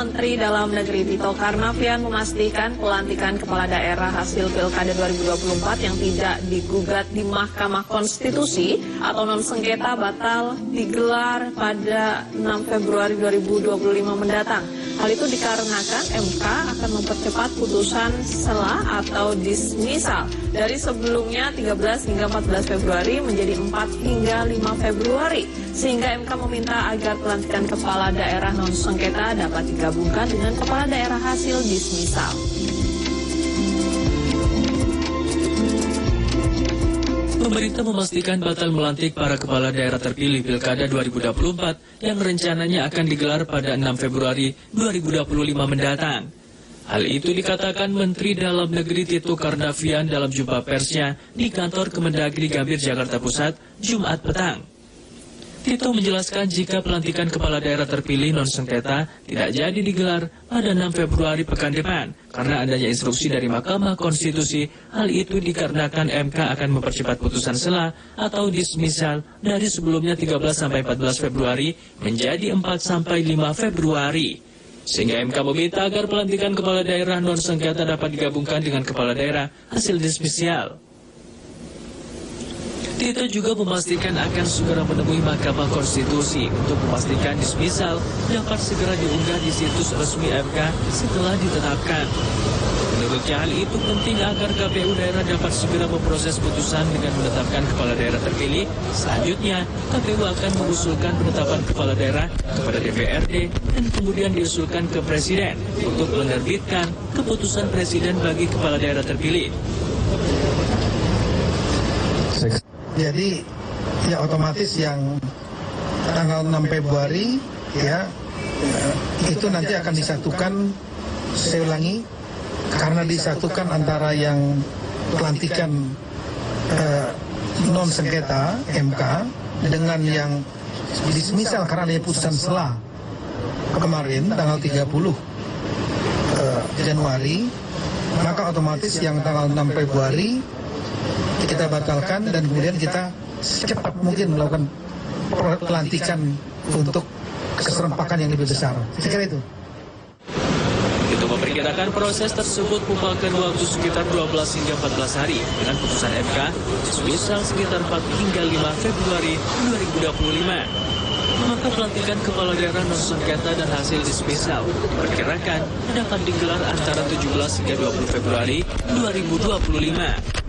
Menteri Dalam Negeri Tito Karnavian memastikan pelantikan kepala daerah hasil Pilkada 2024 yang tidak digugat di Mahkamah Konstitusi atau non-sengketa batal digelar pada 6 Februari 2025 mendatang. Hal itu dikarenakan MK akan mempercepat putusan sela atau dismisal dari sebelumnya 13 hingga 14 Februari menjadi 4 hingga 5 Februari. Sehingga MK meminta agar pelantikan kepala daerah non-sengketa dapat digabungkan dengan kepala daerah hasil dismisal. Pemerintah memastikan batal melantik para kepala daerah terpilih Pilkada 2024 yang rencananya akan digelar pada 6 Februari 2025 mendatang. Hal itu dikatakan Menteri Dalam Negeri Tito Karnavian dalam jumpa persnya di kantor Kemendagri Gambir, Jakarta Pusat, Jumat petang. Tito menjelaskan jika pelantikan kepala daerah terpilih non-sengketa tidak jadi digelar pada 6 Februari pekan depan karena adanya instruksi dari Mahkamah Konstitusi. Hal itu dikarenakan MK akan mempercepat putusan sela atau dismisal dari sebelumnya 13 sampai 14 Februari menjadi 4 sampai 5 Februari. Sehingga MK meminta agar pelantikan kepala daerah non-sengketa dapat digabungkan dengan kepala daerah hasil dismisial. Tito juga memastikan akan segera menemui Mahkamah Konstitusi untuk memastikan dismisal dapat segera diunggah di situs resmi MK setelah ditetapkan. Menurutnya hal itu penting agar KPU daerah dapat segera memproses putusan dengan menetapkan kepala daerah terpilih. Selanjutnya, KPU akan mengusulkan penetapan kepala daerah kepada DPRD dan kemudian diusulkan ke Presiden untuk menerbitkan keputusan Presiden bagi kepala daerah terpilih. Jadi ya otomatis yang tanggal 6 Februari ya itu nanti akan disatukan, saya ulangi, karena disatukan antara yang pelantikan non sengketa MK dengan yang dismisal karena ada putusan sela kemarin tanggal 30 Januari, maka otomatis yang tanggal 6 Februari kita batalkan dan kemudian kita secepat mungkin melakukan pelantikan untuk keserempakan yang lebih besar. Saya kira itu. Itu memperkirakan proses tersebut memakan waktu sekitar 12 hingga 14 hari dengan putusan MK dismisal sekitar 4 hingga 5 Februari 2025. Maka pelantikan kepala daerah non-sengketa dan hasil dismisal diperkirakan dapat digelar antara 17 hingga 20 Februari 2025.